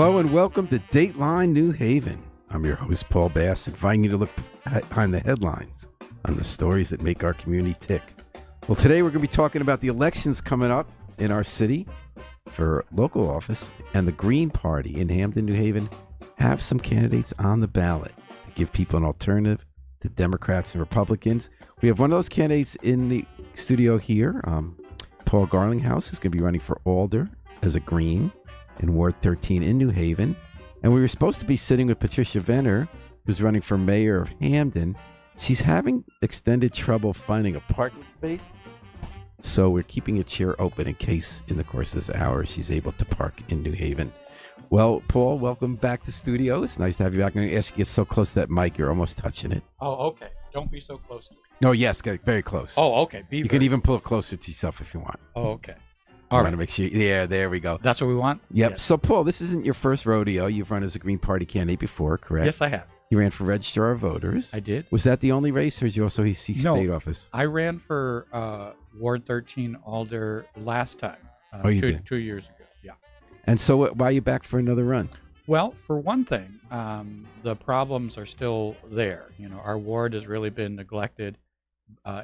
Hello and welcome to Dateline New Haven. I'm your host, Paul Bass, inviting you to look behind the headlines on the stories that make our community tick. Well, today we're going to be talking about the elections coming up in our city for local office, and the Green Party in Hamden, New Haven have some candidates on the ballot to give people an alternative to Democrats and Republicans. We have one of those candidates in the studio here, Paul Garlinghouse, who's going to be running for Alder as a Green in Ward 13 in New Haven. And we were supposed to be sitting with Patricia Vener, who's running for mayor of Hamden. She's having extended trouble finding a parking space, so we're keeping a chair open in case in the course of this hour she's able to park in New Haven. Well, Paul, welcome back to the studio. It's nice to have you back. I'm going to ask you to get so close to that mic, you're almost touching it. Oh, okay. Don't be so close to it. No, yes, very close. Oh, okay. You can even pull it closer to yourself if you want. Oh, okay. I want to make sure. Yeah, there we go. That's what we want? Yep. Yes. So, Paul, this isn't your first rodeo. You've run as a Green Party candidate before, correct? Yes, I have. You ran for Registrar of Voters. I did. Was that the only race, or did you also see state office? I ran for Ward 13 Alder last time. You did? 2 years ago, yeah. And so why are you back for another run? Well, for one thing, the problems are still there. You know, our ward has really been neglected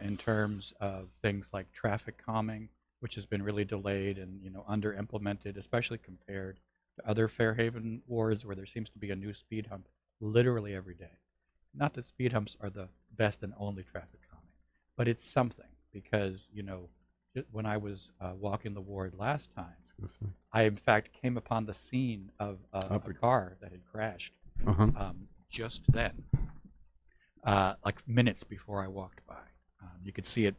in terms of things like traffic calming, which has been really delayed and, under implemented, especially compared to other Fairhaven wards where there seems to be a new speed hump literally every day. Not that speed humps are the best and only traffic calming, but it's something because, when I was walking the ward last time, I in fact came upon the scene of a car that had crashed just then, like minutes before I walked by. You could see it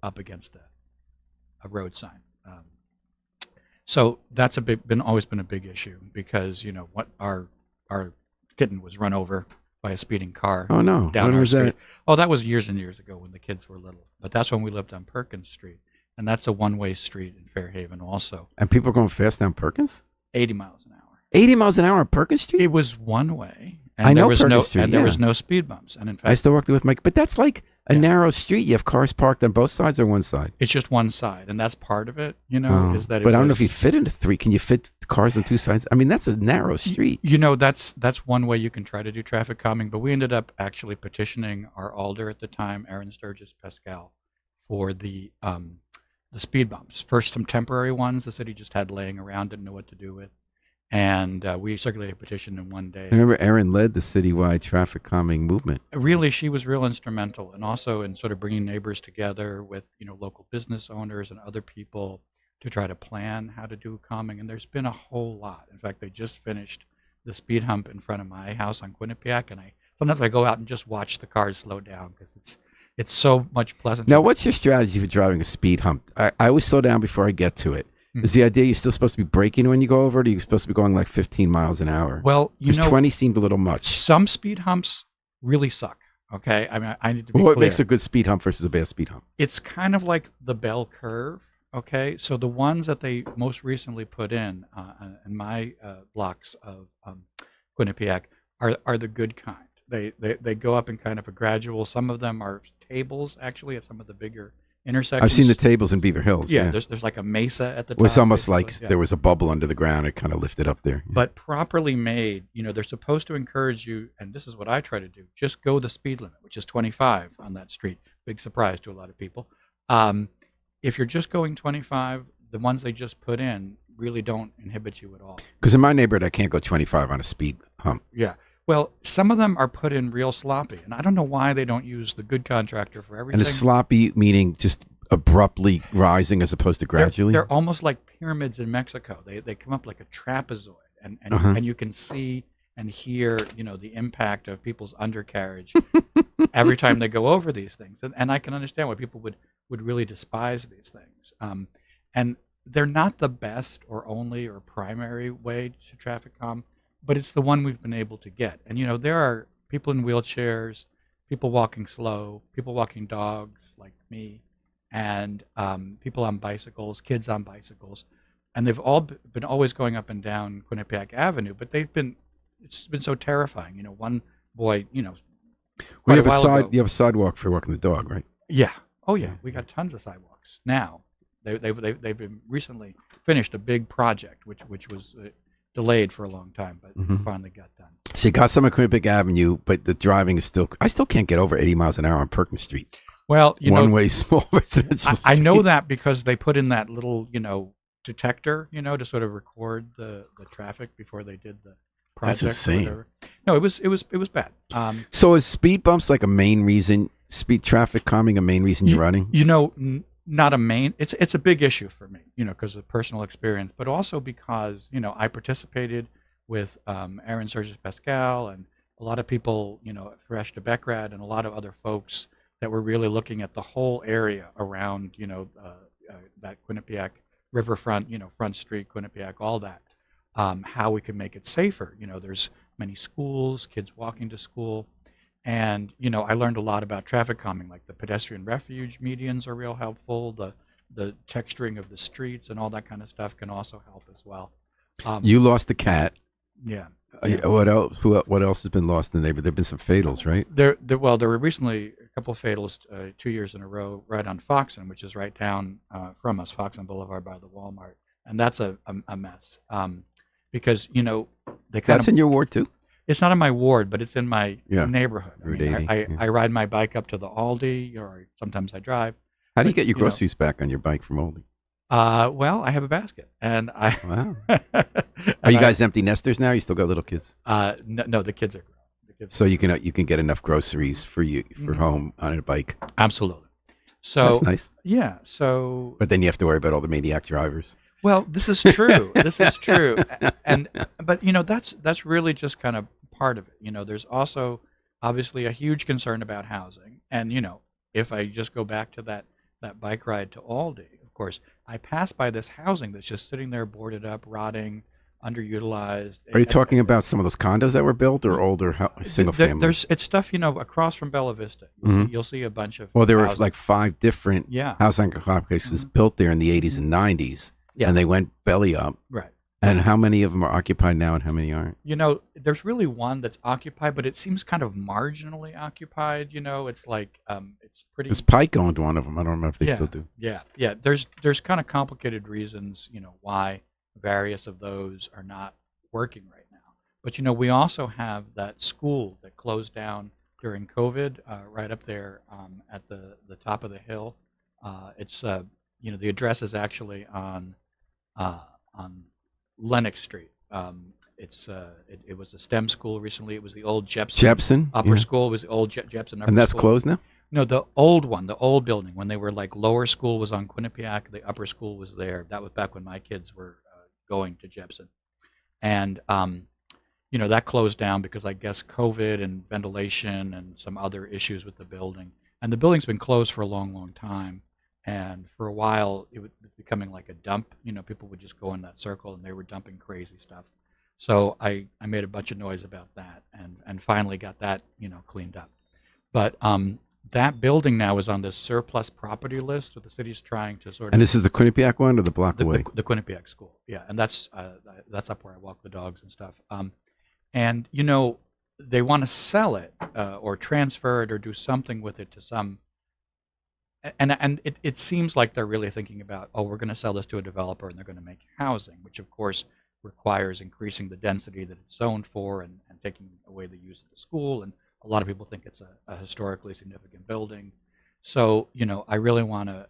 up against a road sign. So that's always been a big issue because what our kitten was run over by a speeding car. Oh no! Down When our was street. that? Oh, that was years and years ago when the kids were little. But that's when we lived on Perkins Street, and that's a one-way street in Fairhaven also. And people are going fast down Perkins? 80 miles an hour. 80 miles an hour on Perkins Street? It was one way, and I know there was Perkins Street, there was no speed bumps. And in fact, I still worked with Mike, but that's like a narrow street. You have cars parked on both sides or one side? it's just one side, and that's part of it. Oh, Is that? but I don't know if you fit into three. Can you fit cars on two sides? I mean, that's a narrow street. That's one way you can try to do traffic calming. But we ended up actually petitioning our alder at the time, Aaron Sturgis Pascal, for the speed bumps. First, some temporary ones the city just had laying around, didn't know what to do with, and we circulated a petition in one day. I remember Erin led the citywide traffic calming movement. Really, she was real instrumental, and also in sort of bringing neighbors together with local business owners and other people to try to plan how to do calming. And there's been a whole lot. In fact, they just finished the speed hump in front of my house on Quinnipiac, and sometimes I go out and just watch the cars slow down because it's so much pleasant. Now, what's your strategy for driving a speed hump? I always slow down before I get to it. Is the idea you're still supposed to be braking when you go over it, or are you supposed to be going like 15 miles an hour? Well, 20 seemed a little much. Some speed humps really suck. Okay, I mean, I need to be What clear. makes a good speed hump versus a bad speed hump? It's kind of like the bell curve. Okay, so the ones that they most recently put in my blocks of Quinnipiac are the good kind. They go up in kind of a gradual. Some of them are tables actually at some of the bigger intersections. I've seen the tables in Beaver Hills. Yeah, there's like a mesa at the top. It was almost basically. like there was a bubble under the ground. It kind of lifted up there. Yeah. But properly made, they're supposed to encourage you, and this is what I try to do, just go the speed limit, which is 25 on that street. Big surprise to a lot of people. If you're just going 25, the ones they just put in really don't inhibit you at all. Because in my neighborhood, I can't go 25 on a speed hump. Yeah. Well, some of them are put in real sloppy, and I don't know why they don't use the good contractor for everything. And a sloppy meaning just abruptly rising as opposed to gradually? They're almost like pyramids in Mexico. They come up like a trapezoid, and you can see and hear, the impact of people's undercarriage every time they go over these things. And I can understand why people would really despise these things. And they're not the best or only or primary way to traffic calm, but it's the one we've been able to get. And, there are people in wheelchairs, people walking slow, people walking dogs like me, and people on bicycles, kids on bicycles. And they've all been always going up and down Quinnipiac Avenue, but it's been so terrifying. One boy, Well, you have a sidewalk for walking the dog, right? Yeah. Oh, yeah. We got tons of sidewalks now. They've been recently finished a big project, which was delayed for a long time, but Mhm. finally got done. So you got some at Quinnipiac Avenue, but the driving is still. I still can't get over 80 miles an hour on Perkins Street. Well, One-way small residential I know street. that because they put in that little, detector, to sort of record the traffic before they did the That's project or insane. whatever. No, it was bad. So is speed bumps like a main reason, speed traffic calming a main reason you're running? Not a main. It's a big issue for me, because of personal experience, but also because I participated with Aaron Sergis Pascal and a lot of people, Fresh to Beckrad and a lot of other folks that were really looking at the whole area around, that Quinnipiac riverfront, Front Street, Quinnipiac, all that. How we can make it safer. There's many schools, kids walking to school. And, I learned a lot about traffic calming, like the pedestrian refuge medians are real helpful. The texturing of the streets and all that kind of stuff can also help as well. You lost a cat. Yeah. What else? What else has been lost in the neighborhood? There've been some fatals, right? There were recently a couple of fatals 2 years in a row right on Foxen, which is right down from us, Foxen Boulevard by the Walmart. And that's a mess because, they kind That's in your ward too? It's not in my ward, but it's in my Yeah. neighborhood. Route 80, I yeah. I ride my bike up to the Aldi, or sometimes I drive. How do you But, get your groceries back on your bike from Oldie? Well, I have a basket, and I. Wow. and Are you I- guys empty nesters now? You still got little kids? No, the kids are grown. The kids So you can get enough groceries for you for Mhm. home on a bike. absolutely. So That's nice. yeah, so But then you have to worry about all the maniac drivers. well, this is true. This is true, but that's really just kind of part of it. There's also obviously a huge concern about housing, and if I just go back to that bike ride to Aldi, of course, I pass by this housing that's just sitting there, boarded up, rotting, underutilized. Are you talking about some of those condos that were built or older single family? It's stuff across from Bella Vista. You'll see a bunch of. Well, there were housing. like 5 different Yeah. housing complexes built there in the 80s and 90s, Yeah. and they went belly up. Right. And how many of them are occupied now and how many aren't? There's really one that's occupied, but it seems kind of marginally occupied. It's like it's pretty. Because Pike owned one of them. I don't remember if they Yeah. still do. Yeah. There's kind of complicated reasons, why various of those are not working right now. But we also have that school that closed down during COVID, right up there at the top of the hill. It's the address is actually on Lenox Street. It was a STEM school recently. It was the old Jepson upper Yeah. school. It was the old Jepson upper And that's school. closed now? No, the old one, the old building, when they were like lower school was on Quinnipiac, the upper school was there. That was back when my kids were going to Jepson. And, that closed down because I guess COVID and ventilation and some other issues with the building. And the building's been closed for a long, long time. And for a while, it was becoming like a dump. People would just go in that circle and they were dumping crazy stuff. So I made a bunch of noise about that and finally got that, cleaned up. But that building now is on this surplus property list that the city's trying to sort of. And this is the Quinnipiac one or the block away? The Quinnipiac school, yeah, and that's up where I walk the dogs and stuff. And they want to sell it or transfer it or do something with it to some. And it seems like they're really thinking about, we're going to sell this to a developer and they're going to make housing, which of course requires increasing the density that it's zoned for and taking away the use of the school. And a lot of people think it's a historically significant building. So, I really want to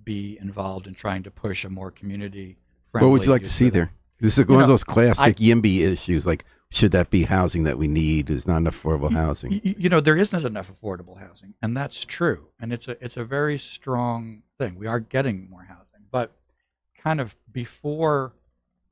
be involved in trying to push a more community-friendly. What would you like to use see of it. there? This is one of those classic YIMBY issues, like should that be housing that we need? There's not enough affordable housing. There isn't enough affordable housing, and that's true. And it's a very strong thing. We are getting more housing, but kind of before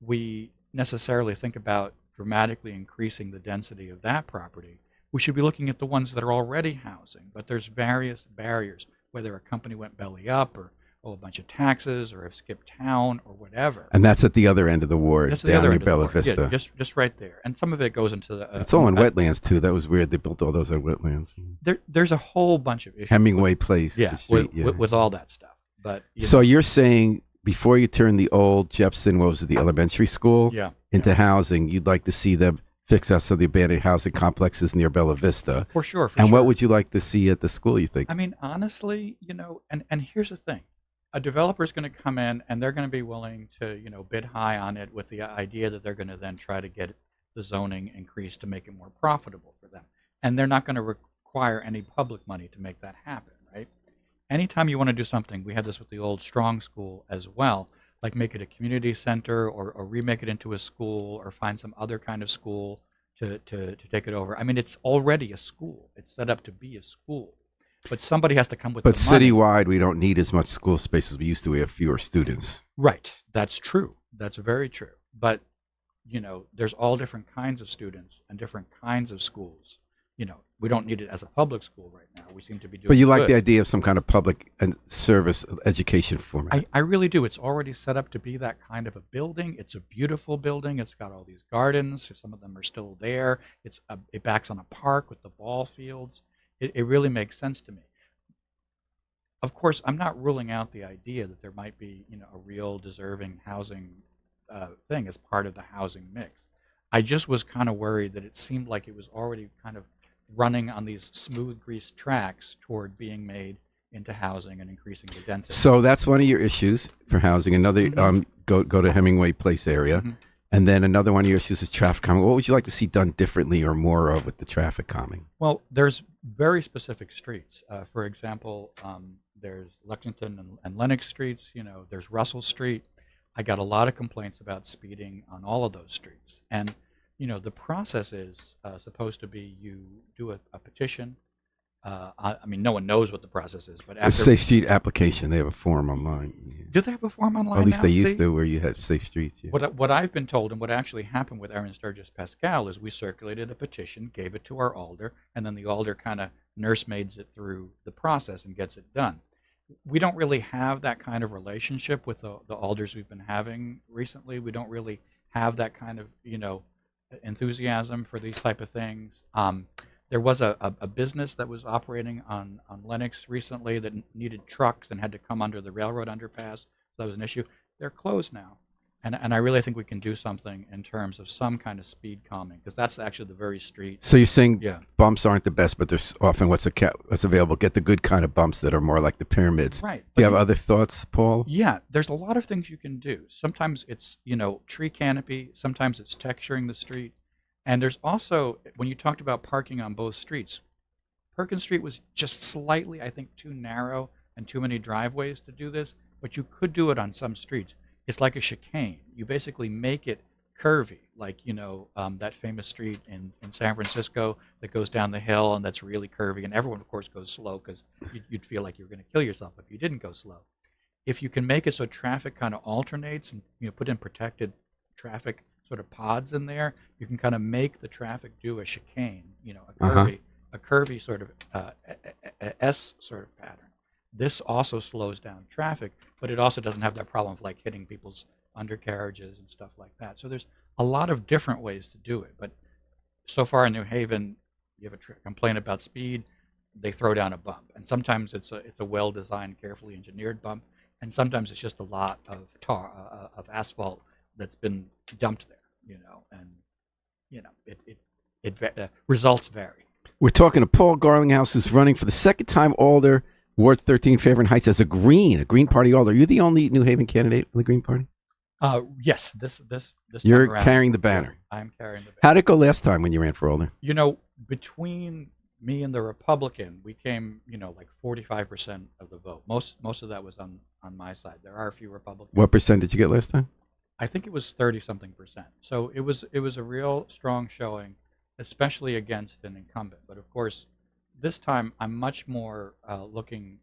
we necessarily think about dramatically increasing the density of that property, we should be looking at the ones that are already housing. But there's various barriers, whether a company went belly up or a bunch of taxes or have skipped town or whatever. And that's at the other end of the ward, That's the down other in end of the Bella ward. Vista. Yeah, just right there. And some of it goes into the. It's all in wetlands too. That was weird. They built all those on wetlands. There's a whole bunch of issues. Hemingway Place. Yeah, the street, with all that stuff. But so you're saying before you turn the old Jepson, what was it, the elementary school, yeah, into housing, you'd like to see them fix out some of the abandoned housing complexes near Bella Vista. for sure. And sure. what would you like to see at the school, you think? I mean, honestly, and here's the thing. a developer is going to come in and they're going to be willing to, bid high on it with the idea that they're going to then try to get the zoning increased to make it more profitable for them. And they're not going to require any public money to make that happen, right? Anytime you want to do something, we had this with the old Strong School as well, like make it a community center or remake it into a school or find some other kind of school to take it over. I mean, it's already a school. It's set up to be a school. But somebody has to come with But the money. citywide, we don't need as much school space as we used to. We have fewer students. Right. That's true. That's very true. But, there's all different kinds of students and different kinds of schools. We don't need it as a public school right now. We seem to be doing But you like good. the idea of some kind of public and service education format. I really do. It's already set up to be that kind of a building. It's a beautiful building. It's got all these gardens. Some of them are still there. It backs on a park with the ball fields. It really makes sense to me. Of course, I'm not ruling out the idea that there might be, a real deserving housing thing as part of the housing mix. I just was kind of worried that it seemed like it was already kind of running on these smooth greased tracks toward being made into housing and increasing the density. So that's one of your issues for housing. Another, go to Hemingway Place area. Mhm. And then another one of your issues is traffic calming. What would you like to see done differently or more of with the traffic calming? Well, there's very specific streets. For example, there's Lexington and Lenox streets. There's Russell Street. I got a lot of complaints about speeding on all of those streets. And, the process is supposed to be you do a petition. I mean, no one knows what the process is, but The after Safe Street application, they have a form online. do they have a form online? Or at least now? they used See? to, where you have safe streets. Yeah. What I've been told and what actually happened with Aaron Sturgis Pascal is we circulated a petition, gave it to our alder, and then the alder kind of nursemaids it through the process and gets it done. We don't really have that kind of relationship with the alders we've been having recently. We don't really have that kind of enthusiasm for these type of things. There was a business that was operating on Lenox recently that needed trucks and had to come under the railroad underpass. So that was an issue. They're closed now. And I really think we can do something in terms of some kind of speed calming, because that's actually the very street. So you're saying Yeah. bumps aren't the best, but there's often what's available. Get the good kind of bumps that are more like the pyramids. Right. Do you have other thoughts, Paul? Yeah, there's a lot of things you can do. Sometimes it's, tree canopy. Sometimes it's texturing the street. And there's also, when you talked about parking on both streets, Perkins Street was just slightly, I think, too narrow and too many driveways to do this, but you could do it on some streets. It's like a chicane. You basically make it curvy, like, that famous street in San Francisco that goes down the hill and that's really curvy. And everyone, of course, goes slow because you'd feel like you're going to kill yourself if you didn't go slow. If you can make it so traffic kind of alternates and put in protected traffic sort of pods in there, you can kind of make the traffic do a chicane, a curvy sort of S sort of pattern. This also slows down traffic, but it also doesn't have that problem of like hitting people's undercarriages and stuff like that. So there's a lot of different ways to do it. But so far in New Haven, you have a complaint about speed, they throw down a bump, and sometimes it's a well-designed, carefully engineered bump, and sometimes it's just a lot of of asphalt that's been dumped there, and results vary. We're talking to Paul Garlinghouse, who's running for the second time alder, Ward 13, Fairhaven Heights, as a Green Party alder. Are you the only New Haven candidate in the Green Party? Yes, this You're time around, carrying the banner. I'm carrying the banner. How'd it go last time when you ran for alder? Between me and the Republican, we came, like 45% of the vote. Most of that was on my side. There are a few Republicans. What percent did you get last time? I think it was 30-something%. So it was a real strong showing, especially against an incumbent. But of course, this time I'm much more looking,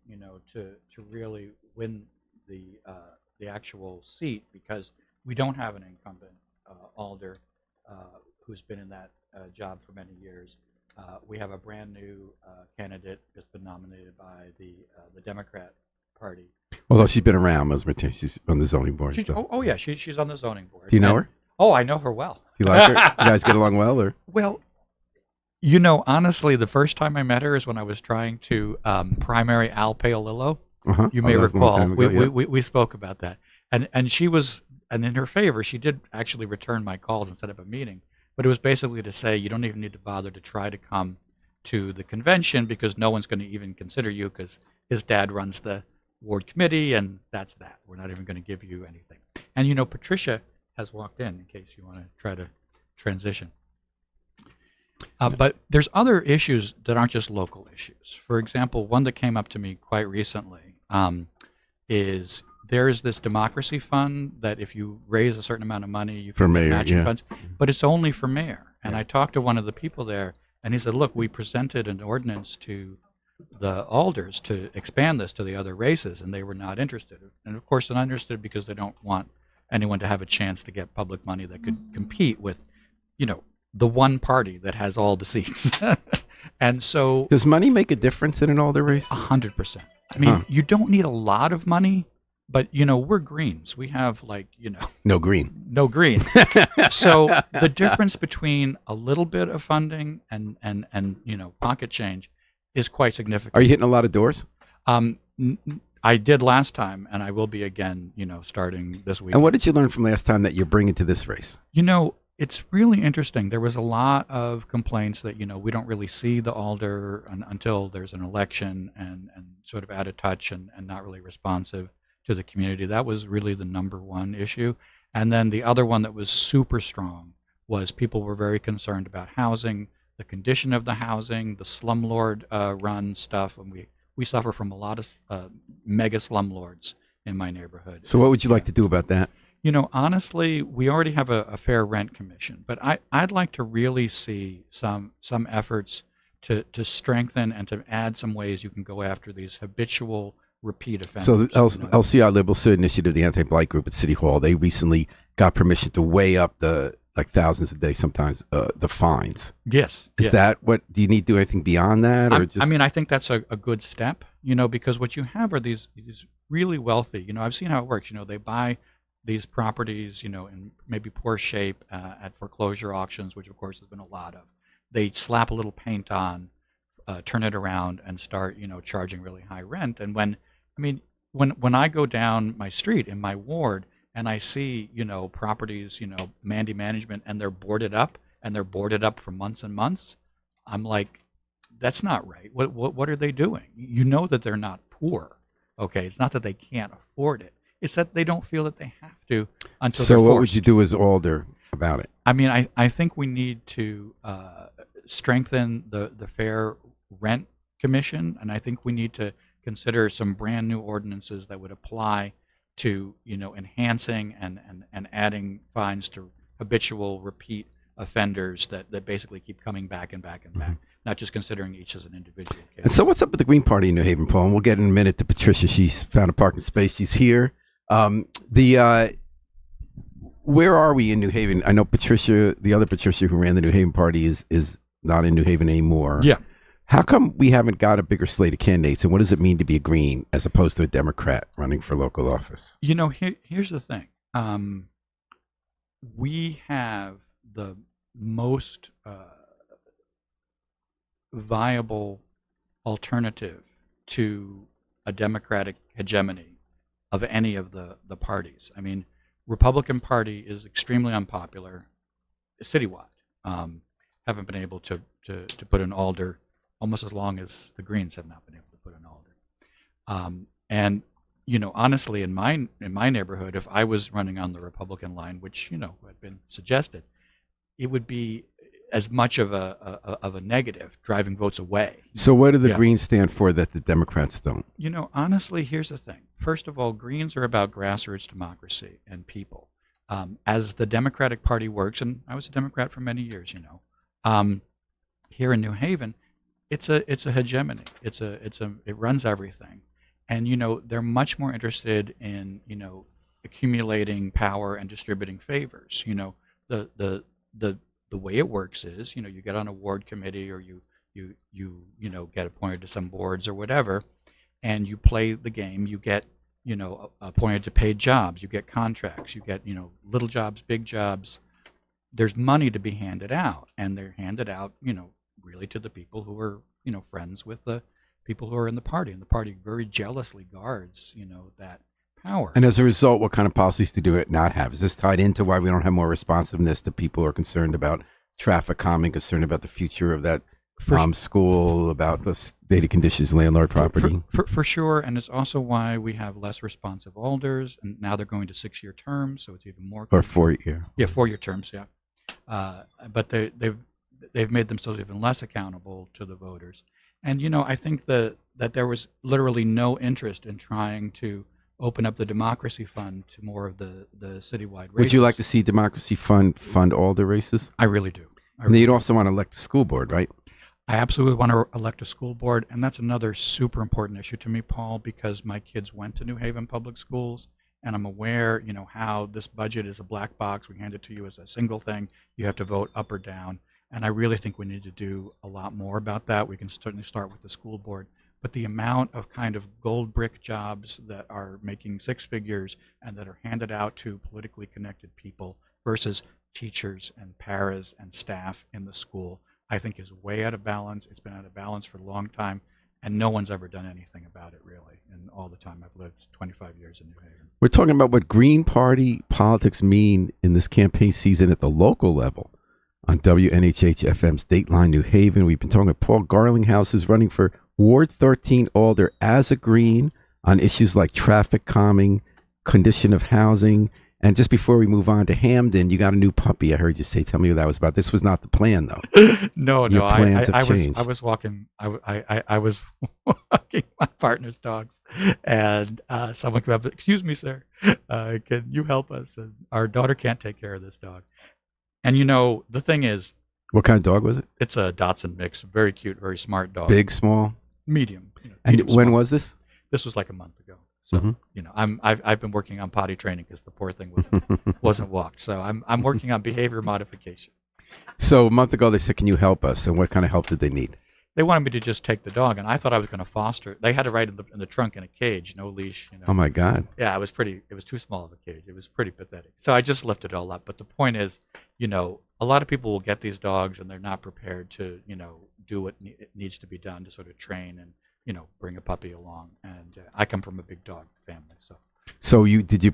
to really win the actual seat, because we don't have an incumbent alder who's been in that job for many years. We have a brand new candidate that's been nominated by the Democrat Party. Although she's been around, Ms. Martin. She's on the zoning board. and stuff. Yeah, she's on the zoning board. Do you know her? Oh, I know her well. Do you like her? You guys get along well, or? Well, honestly, the first time I met her is when I was trying to primary Al Paolillo. You may that was a long recall. time ago, yeah. We spoke about that. And she was, and in her favor, she did actually return my calls instead of a meeting. But it was basically to say you don't even need to bother to try to come to the convention, because no one's going to even consider you, because his dad runs the ward committee, and that's that. We're not even going to give you anything. And Patricia has walked in case you want to try to transition. But there's other issues that aren't just local issues. For example, one that came up to me quite recently is there is this democracy fund that if you raise a certain amount of money, you can get matching funds, but it's only for mayor. And I talked to one of the people there, and he said, look, we presented an ordinance to the alders to expand this to the other races, and they were not interested. And of course, they're not interested because they don't want anyone to have a chance to get public money that could compete with, the one party that has all the seats. And so, does money make a difference in an alder race? 100%. I mean, you don't need a lot of money, but we're Greens. We have no green. No green. So the difference between a little bit of funding and pocket change is quite significant. Are you hitting a lot of doors? I did last time, and I will be again, starting this week. And what did you learn from last time that you're bringing to this race? It's really interesting. There was a lot of complaints that, we don't really see the alder until there's an election and sort of out of touch and not really responsive to the community. That was really the number one issue. And then the other one that was super strong was people were very concerned about housing, the condition of the housing, the slumlord run stuff. And we suffer from a lot of mega slumlords in my neighborhood. So what would you like to do about that? Honestly, we already have a fair rent commission, but I'd like to really see some efforts to strengthen and to add some ways you can go after these habitual repeat offenders. So the LCI Liberal City Initiative, the anti-blight group at City Hall, they recently got permission to weigh up the thousands a day sometimes the fines. Yes. Is that what, do you need to do anything beyond that, or just? I think that's a good step. Because what you have are these really wealthy. I've seen how it works. They buy these properties, in maybe poor shape at foreclosure auctions, which of course has been a lot of. They slap a little paint on, turn it around, and start, charging really high rent. And when I go down my street in my ward and I see, properties, Mandy Management, and they're boarded up for months and months, I'm like, that's not right. What are they doing? That they're not poor. Okay, it's not that they can't afford it. It's that they don't feel that they have to until they're forced. So what would you do as alder about it? I think we need to strengthen the fair rent commission, and I think we need to consider some brand new ordinances that would apply to enhancing and adding fines to habitual repeat offenders that basically keep coming back and back and back, not just considering each as an individual case. And so what's up with the Green Party in New Haven, Paul? And we'll get in a minute to Patricia. She's found a parking space. She's here. Where are we in New Haven? I know Patricia, the other Patricia who ran the New Haven Party, is not in New Haven anymore. Yeah. How come we haven't got a bigger slate of candidates, and what does it mean to be a Green as opposed to a Democrat running for local office? Here's the thing. We have the most viable alternative to a Democratic hegemony of any of the parties. Republican Party is extremely unpopular citywide. Haven't been able to put an alder almost as long as the Greens have not been able to put an alder. And honestly, in my neighborhood, if I was running on the Republican line, which had been suggested, it would be as much of a negative, driving votes away. So what do the Greens stand for that the Democrats don't? Honestly, here's the thing. First of all, Greens are about grassroots democracy and people. As the Democratic Party works, and I was a Democrat for many years, here in New Haven, it's a hegemony. It runs everything, and they're much more interested in accumulating power and distributing favors. The way it works is, you get on a ward committee, or you get appointed to some boards or whatever, and you play the game. You get, appointed to paid jobs. You get contracts. You get, little jobs, big jobs. There's money to be handed out, and they're handed out, really to the people who are, friends with the people who are in the party, and the party very jealously guards, that power. And as a result, what kind of policies do it not have? Is this tied into why we don't have more responsiveness to people who are concerned about traffic calming, concerned about the future of that For, school, about the state of conditions, landlord property. for sure, and it's also why we have less responsive alders, and now they're going to 6-year terms, so it's even more. Or 4-year. Yeah, 4-year terms. Yeah, but they've made themselves even less accountable to the voters. And I think that there was literally no interest in trying to open up the democracy fund to more of the citywide races. Would you like to see democracy fund all the races? I really do. And you'd also want to elect the school board, right? I absolutely want to elect a school board, and that's another super important issue to me, Paul, because my kids went to New Haven Public Schools, and I'm aware, how this budget is a black box. We hand it to you as a single thing. You have to vote up or down, and I really think we need to do a lot more about that. We can certainly start with the school board, but the amount of kind of gold brick jobs that are making 6 figures and that are handed out to politically connected people versus teachers and paras and staff in the school, I think is way out of balance. It's been out of balance for a long time, and no one's ever done anything about it, really, in all the time I've lived, 25 years in New Haven. We're talking about what Green Party politics mean in this campaign season at the local level. On WNHH FM's Dateline New Haven, we've been talking with Paul Garlinghouse, who's running for Ward 13 Alder as a Green on issues like traffic calming, condition of housing. And just before we move on to Hamden, you got a new puppy. I heard you say. Tell me what that was about. This was not the plan, though. No. I was walking. I was walking my partner's dogs, and someone came up. Excuse me, sir. Can you help us? And our daughter can't take care of this dog. And the thing is, What kind of dog was it? It's a Dachshund mix. Very cute, very smart dog. Big, small, medium. And medium when small. was this? This was like a month ago. So I've been working on potty training because the poor thing wasn't walked. So I'm working on behavior modification. So a month ago they said, "Can you help us?" And what kind of help did they need? They wanted me to just take the dog, and I thought I was going to foster. They had it right in the trunk in a cage, no leash. Oh my God! Yeah, it was too small of a cage. It was pretty pathetic. So I just lifted it all up. But the point is, a lot of people will get these dogs and they're not prepared to, do what it needs to be done to sort of train and, bring a puppy along. And I come from a big dog family, so. So did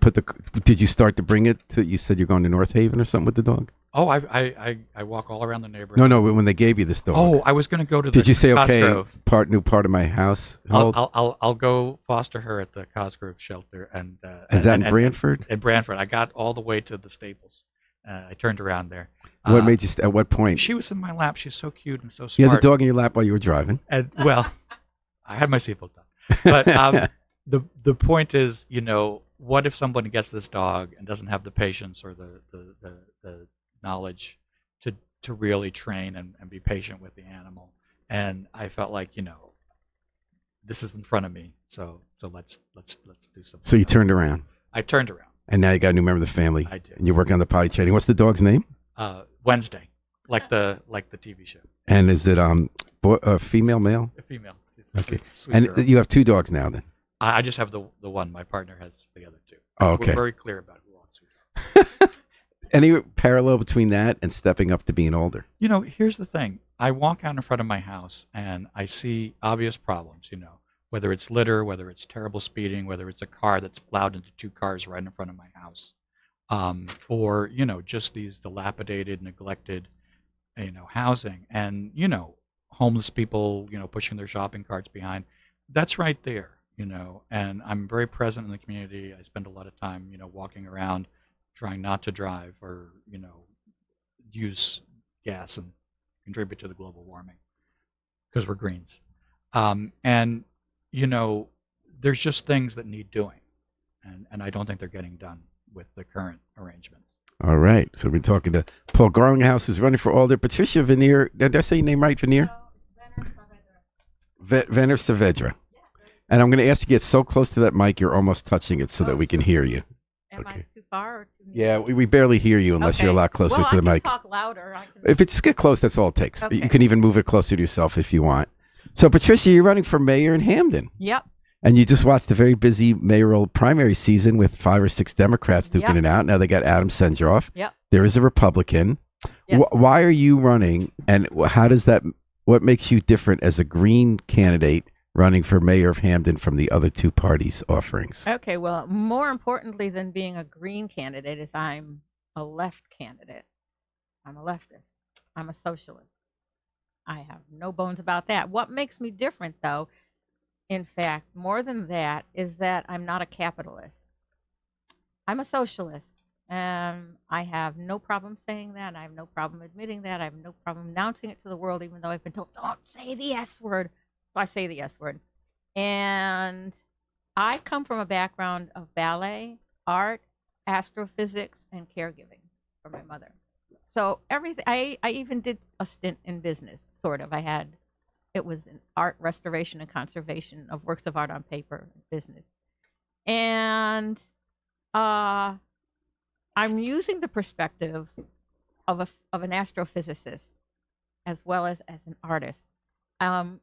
you start to bring it to? You said you're going to North Haven or something with the dog? Oh, I walk all around the neighborhood. No. When they gave you this dog. Oh, I was going to go to. Did you say Cosgrove. okay? New part of my house. I'll go foster her at the Cosgrove shelter and. Is that in Branford? In Branford, I got all the way to the Staples. I turned around there. What made you? At what point? She was in my lap. She's so cute and so smart. You had the dog in your lap while you were driving. And well, I had my seatbelt on. But the point is, what if someone gets this dog and doesn't have the patience or the knowledge to really train and be patient with the animal? And I felt like, this is in front of me, so let's do something. So you turned around. I turned around. And now you got a new member of the family. I did. And you're working on the potty training. What's the dog's name? Wednesday, like the TV show. And is it female, male? A female. Okay. Sweet And girl. you have 2 dogs now then? I just have the one. My partner has the other 2. Oh, okay. We're very clear about who wants who. Any parallel between that and stepping up to being older? Here's the thing. I walk out in front of my house and I see obvious problems, whether it's litter, whether it's terrible speeding, whether it's a car that's plowed into 2 cars right in front of my house, or, just these dilapidated, neglected, housing and, homeless people, pushing their shopping carts behind. That's right there, and I'm very present in the community. I spend a lot of time, walking around, trying not to drive or, use gas and contribute to the global warming because we're greens. And, there's just things that need doing. And I don't think they're getting done with the current arrangements. All right. So we're talking to Paul Garlinghouse, who's running for Alder. Patricia Vener. Did I say your name right, Vener? Vener Saavedra. And I'm going to ask you to get so close to that mic you're almost touching it so that we can hear you. Am I too far or too near? Yeah, we barely hear you unless you're a lot closer to the mic. I can talk louder. If it's get close, that's all it takes. Okay. You can even move it closer to yourself if you want. So, Patricia, you're running for mayor in Hamden. Yep. And you just watched a very busy mayoral primary season with 5 or 6 Democrats duking it out. Now they got Adam Sendroff. Yep. There is a Republican. Yes. Why are you running? And what makes you different as a Green candidate running for mayor of Hamden from the other 2 parties' offerings? Okay, well, more importantly than being a Green candidate is I'm a left candidate. I'm a leftist. I'm a socialist. I have no bones about that. What makes me different, though, in fact, more than that, is that I'm not a capitalist. I'm a socialist. I have no problem saying that. I have no problem admitting that. I have no problem announcing it to the world, even though I've been told, don't say the S word. So I say the S word. And I come from a background of ballet, art, astrophysics, and caregiving for my mother. So everything, I even did a stint in business, sort of. It was in art restoration and conservation of works of art on paper business. And uh, I'm using the perspective of an astrophysicist as well as an artist. Um,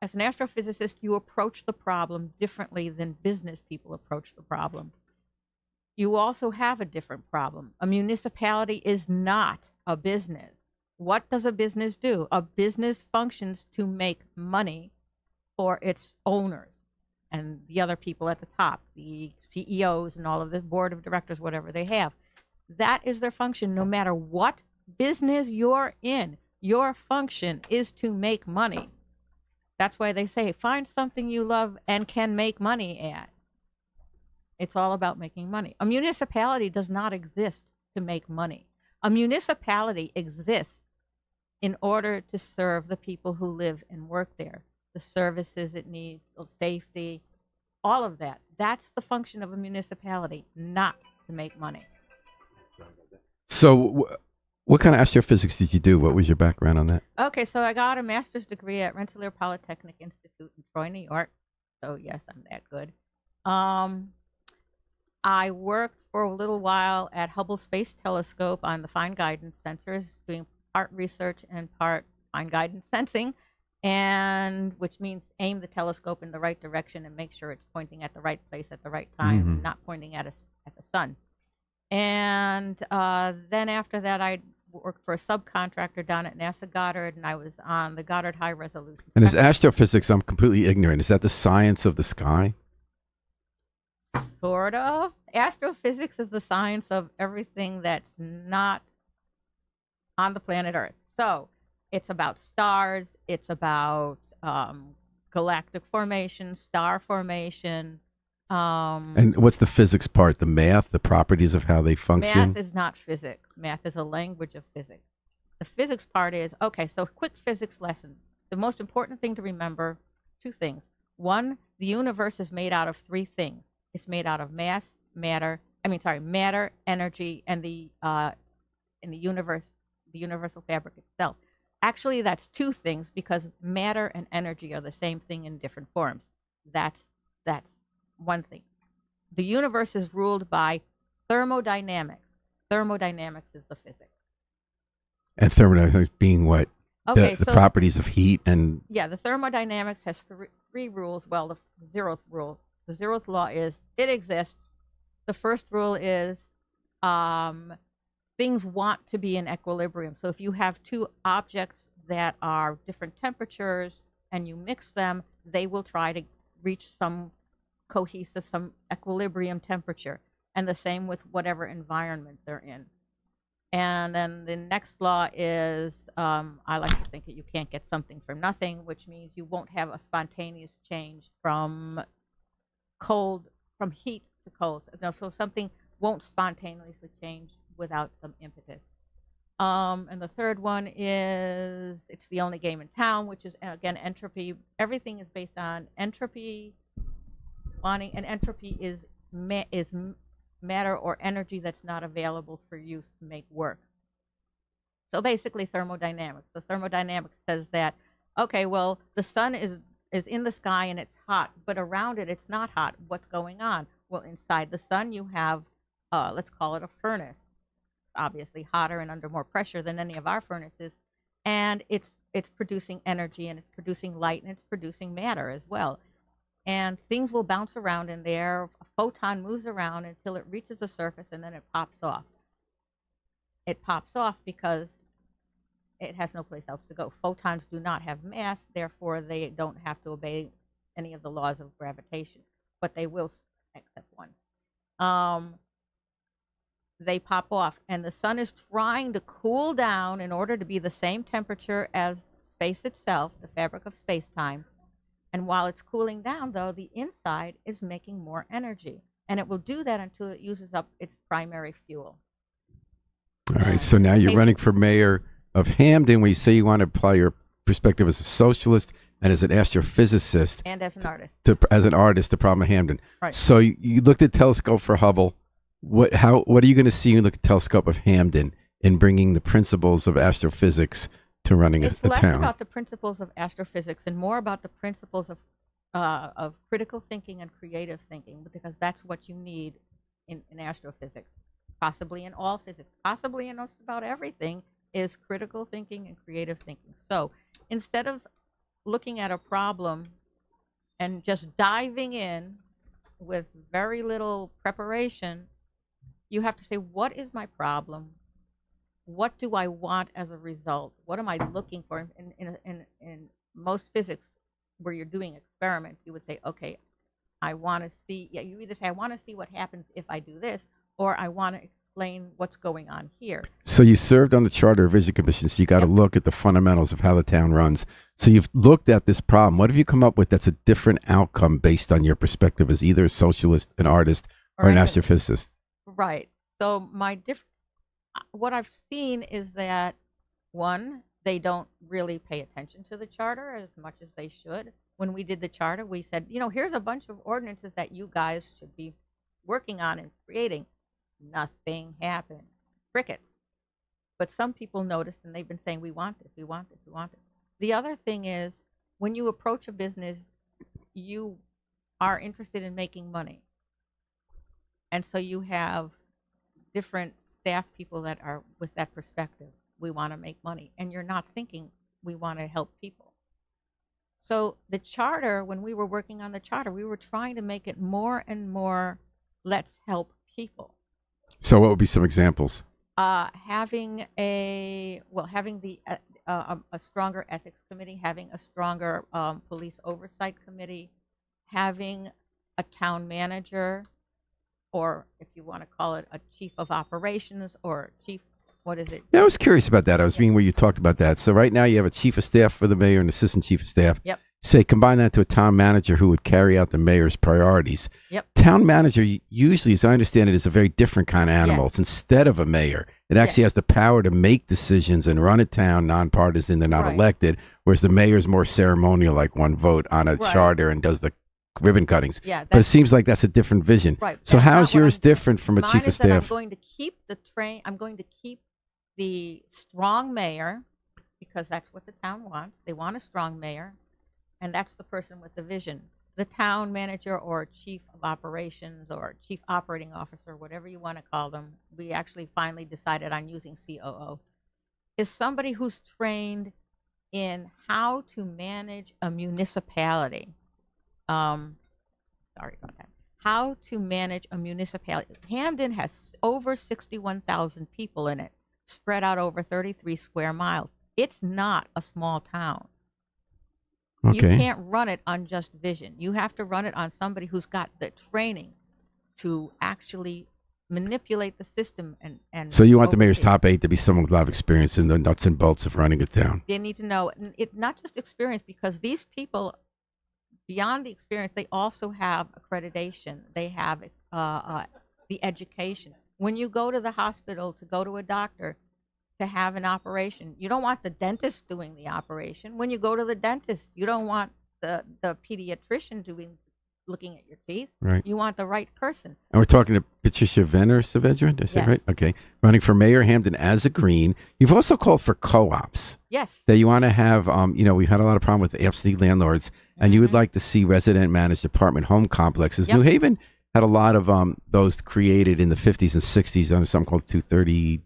as an astrophysicist, you approach the problem differently than business people approach the problem. You also have a different problem. A municipality is not a business. What does a business do? A business functions to make money for its owners and the other people at the top, the CEOs and all of the board of directors, whatever they have. That is their function. No matter what business you're in, your function is to make money. That's why they say find something you love and can make money at. It's all about making money. A municipality does not exist to make money. A municipality exists in order to serve the people who live and work there, the services it needs, the safety, all of that. That's the function of a municipality, not to make money. So, what kind of astrophysics did you do? What was your background on that? Okay, so I got a master's degree at Rensselaer Polytechnic Institute in Troy, New York. So yes, I'm that good. I worked for a little while at Hubble Space Telescope on the fine guidance sensors, doing part research and part fine guidance sensing, and which means aim the telescope in the right direction and make sure it's pointing at the right place at the right time, and not pointing at the sun. And then after that, I worked for a subcontractor down at NASA Goddard, and I was on the Goddard High Resolution. And is astrophysics, I'm completely ignorant, is that the science of the sky? Sort of. Astrophysics is the science of everything that's not on the planet Earth. So it's about stars, it's about galactic formation, star formation. And what's the physics part? The math, the properties of how they function? Math is not physics. Math is a language of physics. The physics part is, okay, so quick physics lesson. The most important thing to remember, two things. One, the universe is made out of three things. It's made out of matter, energy, and the universe, the universal fabric itself. Actually, that's two things because matter and energy are the same thing in different forms. That's one thing. The universe is ruled by thermodynamics. Thermodynamics is the physics. And thermodynamics being what? Okay, the properties of heat and... Yeah, the thermodynamics has three rules. Well, the zeroth rule. The zeroth law is it exists. The first rule is things want to be in equilibrium. So if you have two objects that are different temperatures and you mix them, they will try to reach some cohesive, some equilibrium temperature. And the same with whatever environment they're in. And then the next law is I like to think that you can't get something from nothing, which means you won't have a spontaneous change from heat to cold. So something won't spontaneously change without some impetus. And the third one is it's the only game in town, which is again entropy. Everything is based on entropy. And entropy is matter or energy that's not available for use to make work. So basically thermodynamics. So thermodynamics says that, okay, well, the sun is in the sky and it's hot, but around it it's not hot. What's going on? Well, inside the sun you have, let's call it a furnace. Obviously hotter and under more pressure than any of our furnaces. And it's producing energy and it's producing light and it's producing matter as well. And things will bounce around in there. A photon moves around until it reaches the surface and then it pops off. It pops off because it has no place else to go. Photons do not have mass, therefore they don't have to obey any of the laws of gravitation, but they will except one. They pop off, and the sun is trying to cool down in order to be the same temperature as space itself, the fabric of space-time. And while it's cooling down, though, the inside is making more energy. And it will do that until it uses up its primary fuel. All right. So now you're running for mayor of Hamden, where you say you want to apply your perspective as a socialist and as an astrophysicist. And as an artist. As an artist, the problem of Hamden. Right. So you looked at telescope for Hubble. What are you going to see when you look at telescope of Hamden in bringing the principles of astrophysics to running a town? It's less about the principles of astrophysics and more about the principles of critical thinking and creative thinking, because that's what you need in astrophysics, possibly in all physics, possibly in just about everything, is critical thinking and creative thinking. So instead of looking at a problem and just diving in with very little preparation, you have to say, what is my problem? What do I want as a result? What am I looking for? In most physics, where you're doing experiments, you would say, okay, I want to see, you either say, I want to see what happens if I do this, or I want to explain what's going on here. So you served on the Charter Revision Commission, so you got to look at the fundamentals of how the town runs. So you've looked at this problem. What have you come up with that's a different outcome based on your perspective as either a socialist, an artist, or an astrophysicist? Right. So what I've seen is that, one, they don't really pay attention to the charter as much as they should. When we did the charter, we said, here's a bunch of ordinances that you guys should be working on and creating. Nothing happened. Crickets. But some people noticed, and they've been saying, we want this, we want this, we want this. The other thing is, when you approach a business, you are interested in making money. And so you have different staff people that are with that perspective. We want to make money. And you're not thinking, we want to help people. So the charter, when we were working on the charter, we were trying to make it more and more, let's help people. So what would be some examples? Having a stronger ethics committee, having a stronger police oversight committee, having a town manager, or if you want to call it a chief of operations or chief, what is it? Yeah, I was curious about that. I was reading where you talked about that. So right now you have a chief of staff for the mayor and assistant chief of staff. Yep. Say combine that to a town manager who would carry out the mayor's priorities. Yep. Town manager usually, as I understand it, is a very different kind of animal. Yes. It's instead of a mayor. It actually has the power to make decisions and run a town nonpartisan. They're not elected, whereas the mayor's more ceremonial, like one vote on a charter and does the ribbon cuttings. Yeah, but it seems like that's a different vision. Right. So how's yours I'm different from a mine chief of is that staff? I'm going to keep I'm going to keep the strong mayor, because that's what the town wants. They want a strong mayor, and that's the person with the vision. The town manager or chief of operations or chief operating officer, whatever you want to call them, we actually finally decided on using COO, is somebody who's trained in how to manage a municipality. Sorry about that. How to manage a municipality. Hamden has over 61,000 people in it, spread out over 33 square miles. It's not a small town. Okay. You can't run it on just vision. You have to run it on somebody who's got the training to actually manipulate the system and So you want the mayor's oversee. top 8 to be someone with a lot of experience in the nuts and bolts of running a town. They need to know it, not just experience, because these people, beyond the experience, they also have accreditation. They have the education. When you go to the hospital to go to a doctor to have an operation, you don't want the dentist doing the operation. When you go to the dentist, you don't want the pediatrician looking at your teeth. Right. You want the right person. And we're talking to Patricia Vener, Saavedra, did I say Yes. right? Okay. Running for mayor Hamden as a Green. You've also called for co-ops. Yes. That you want to have, we've had a lot of problem with absentee landlords, and you would like to see resident managed apartment home complexes. Yep. New Haven had a lot of those created in the 50s and 60s under something called 230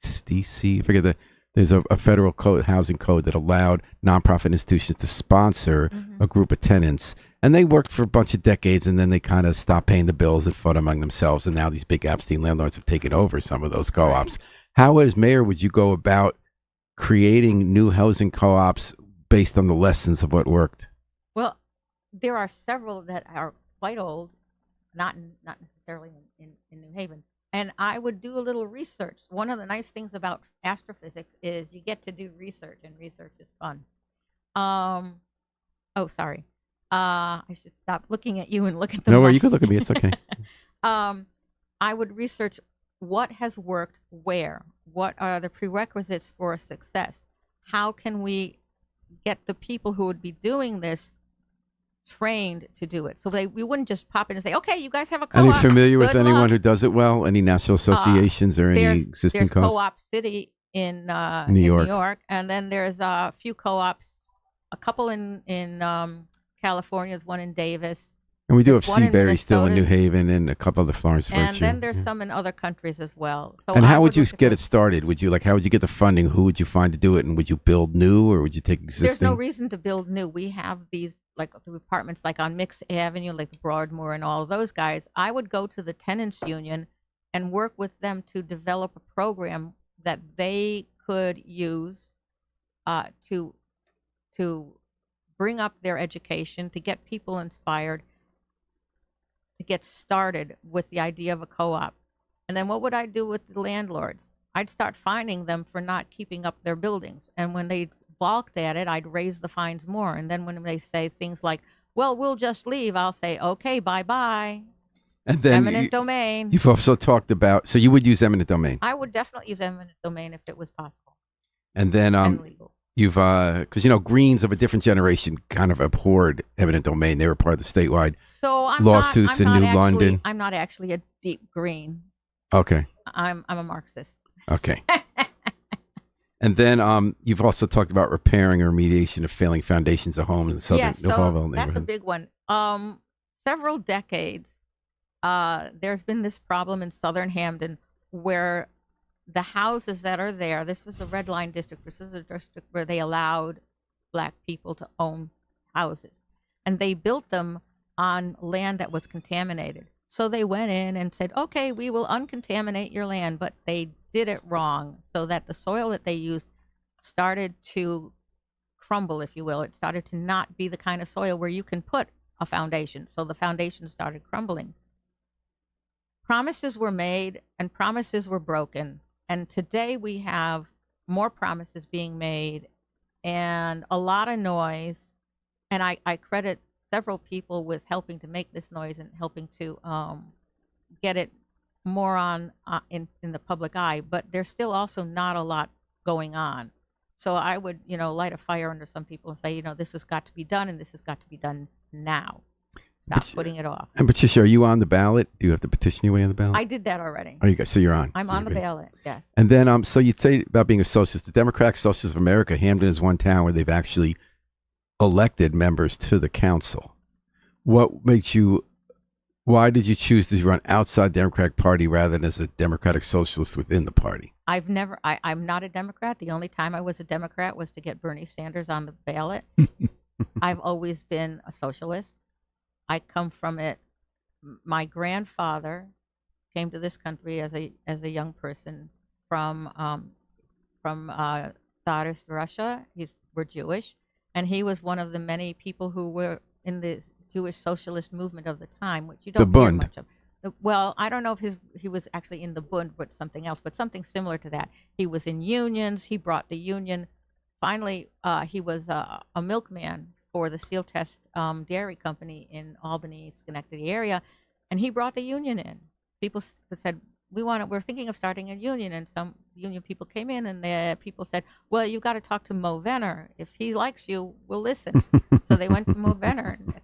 DC. There's a federal code, housing code, that allowed nonprofit institutions to sponsor a group of tenants. And they worked for a bunch of decades, and then they kind of stopped paying the bills and fought among themselves. And now these big absentee landlords have taken over some of those co-ops. Right. How, as mayor, would you go about creating new housing co-ops based on the lessons of what worked? Well, there are several that are quite old, not necessarily in New Haven, and I would do a little research. One of the nice things about astrophysics is you get to do research, and research is fun. Um, oh, sorry. I should stop looking at you and look at the No, map. you could look at me. It's okay. I would research what has worked where. What are the prerequisites for success? How can we get the people who would be doing this trained to do it? So we wouldn't just pop in and say, okay, you guys have a co-op. Are you familiar with Good anyone luck. who does it well? Any national associations or any existing There's co-ops? Co-op City in New York. New York, and then there's a few co-ops, a couple in California. There's one in Davis, And we do have there's one in Seabury still in New Minnesota. Haven and a couple of the Florence and Virtue. then there's Yeah. some in other countries as well. So And I how would you look at get it those. started? Would you how would you get the funding? Who would you find to do it? And would you build new or would you take existing? There's no reason to build new. We have these like the apartments like on Mix Avenue, like Broadmoor and all of those guys. I would go to the tenants union and work with them to develop a program that they could use to bring up their education, to get people inspired, to get started with the idea of a co-op. And then what would I do with the landlords? I'd start fining them for not keeping up their buildings. And when they balked at it, I'd raise the fines more. And then when they say things like, well, we'll just leave, I'll say, okay, bye-bye. And then Eminent domain. you've also talked about, so you would use eminent domain. I would definitely use eminent domain if it was possible And then and legal. you've, because, Greens of a different generation kind of abhorred eminent domain. They were part of the statewide. So lawsuits in New London. I'm not actually a deep green. Okay. I'm a Marxist. Okay. And then you've also talked about repairing or remediation of failing foundations of homes in southern Yes, New so Harville that's a neighborhood. big one. Several decades, there's been this problem in southern Hamden where the houses that are there, this was the red line district, this is a district where they allowed black people to own houses. And they built them on land that was contaminated. So they went in and said, okay, we will uncontaminate your land, but they did it wrong so that the soil that they used started to crumble, if you will. It started to not be the kind of soil where you can put a foundation. So the foundation started crumbling. Promises were made and promises were broken. And today we have more promises being made and a lot of noise. And I credit several people with helping to make this noise and helping to get it more on in the public eye. But there's still also not a lot going on. So I would, light a fire under some people and say, this has got to be done and this has got to be done now. Stop putting it off. And Patricia, are you on the ballot? Do you have to petition your way on the ballot? I did that already. Oh, you guys, so you're on. I'm So on you're the good. ballot, yes. And then, so you say about being a socialist, the Democratic Socialists of America, Hamden is one town where they've actually elected members to the council. What makes you, why did you choose to run outside the Democratic Party rather than as a Democratic Socialist within the party? I'm not a Democrat. The only time I was a Democrat was to get Bernie Sanders on the ballot. I've always been a socialist. I come from it. My grandfather came to this country as a young person from Tsarist Russia. We're Jewish, and he was one of the many people who were in the Jewish socialist movement of the time, which you don't The hear Bund. much of. Well, I don't know if he was actually in the Bund, but something else, but something similar to that. He was in unions. He brought the union. Finally, he was a milkman for the Seal Test Dairy Company in Albany, Schenectady area, and he brought the union in. People said, we're thinking of starting a union, and some union people came in, and the people said, well, you've got to talk to Mo Vener. If he likes you, we'll listen. So they went to Mo Vener and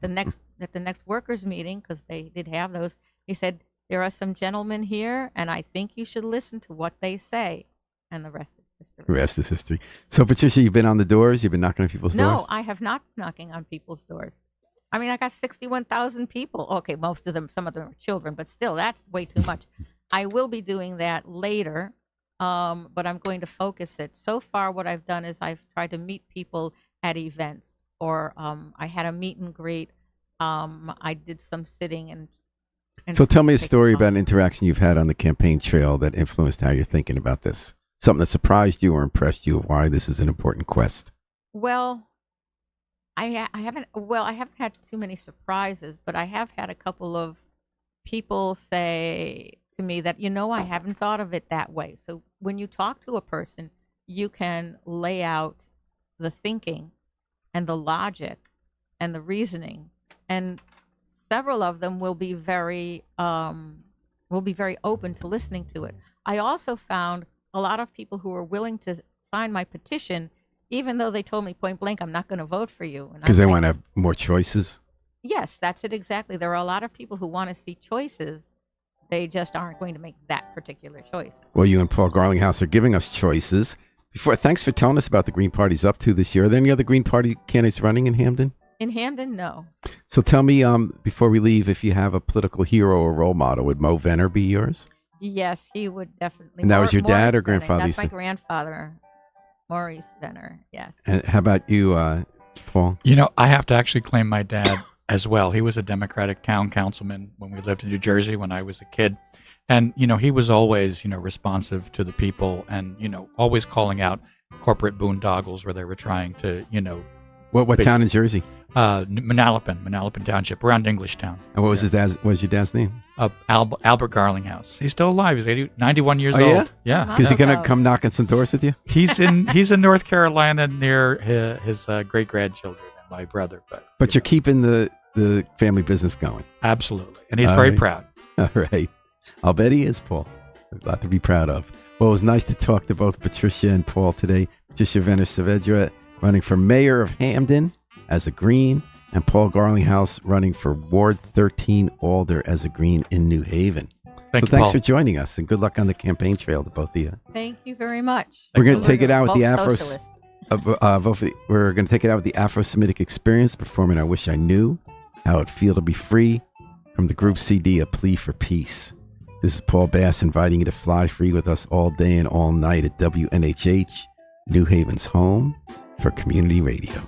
at the next workers meeting, because they did have those. He said, there are some gentlemen here, and I think you should listen to what they say, and the rest is history. The rest is history. So, Patricia, you've been on the doors? You've been knocking on people's doors? No, I have not been knocking on people's doors. I mean, I got 61,000 people. Okay, most of them, some of them are children, but still, that's way too much. I will be doing that later, but I'm going to focus it. So far, what I've done is I've tried to meet people at events, or I had a meet and greet. I did some sitting and So tell me a taking story phone. about an interaction you've had on the campaign trail that influenced how you're thinking about this. Something that surprised you or impressed you, why this is an important quest. Well, I haven't had too many surprises, but I have had a couple of people say to me that, I haven't thought of it that way. So when you talk to a person, you can lay out the thinking and the logic and the reasoning, and several of them will be very open to listening to it. I also found a lot of people who were willing to sign my petition, even though they told me point blank, I'm not going to vote for you. Because they want to have more choices? Yes, that's it exactly. There are a lot of people who want to see choices. They just aren't going to make that particular choice. Well, you and Paul Garlinghouse are giving us choices. Thanks for telling us about the Green Party's up to this year. Are there any other Green Party candidates running in Hampden? In Hampden, no. So tell me, before we leave, if you have a political hero or role model, would Mo Vener be yours? Yes, he would definitely. And that was your dad or Maurice grandfather? Vener. That's my grandfather, Maurice Vener, yes. And how about you, Paul? I have to actually claim my dad as well. He was a Democratic town councilman when we lived in New Jersey when I was a kid. And, he was always, responsive to the people and, always calling out corporate boondoggles where they were trying to, What town in Jersey? Manalapan Township, around Englishtown. And what was what was your dad's name? Albert Garlinghouse. He's still alive. He's 91 years Oh, yeah? old. Yeah. Is he going to come knocking some doors with you? He's in North Carolina near his great grandchildren and my brother. But you're keeping the family business going. Absolutely. And he's All very right. proud. All right. I'll bet he is, Paul. A lot to be proud of. Well, it was nice to talk to both Patricia and Paul today. Patricia Vener Saavedra running for mayor of Hampden as a Green, and Paul Garlinghouse running for Ward 13 Alder as a Green in New Haven. Thanks Paul, for joining us, and good luck on the campaign trail to both of you. Thank you very much. We're going to take it out with the Both Afro. socialists. We're going to take it out with the Afro-Semitic Experience performing "I Wish I Knew How It'd Feel to Be Free" from the group CD "A Plea for Peace." This is Paul Bass inviting you to fly free with us all day and all night at WNHH, New Haven's home for community radio.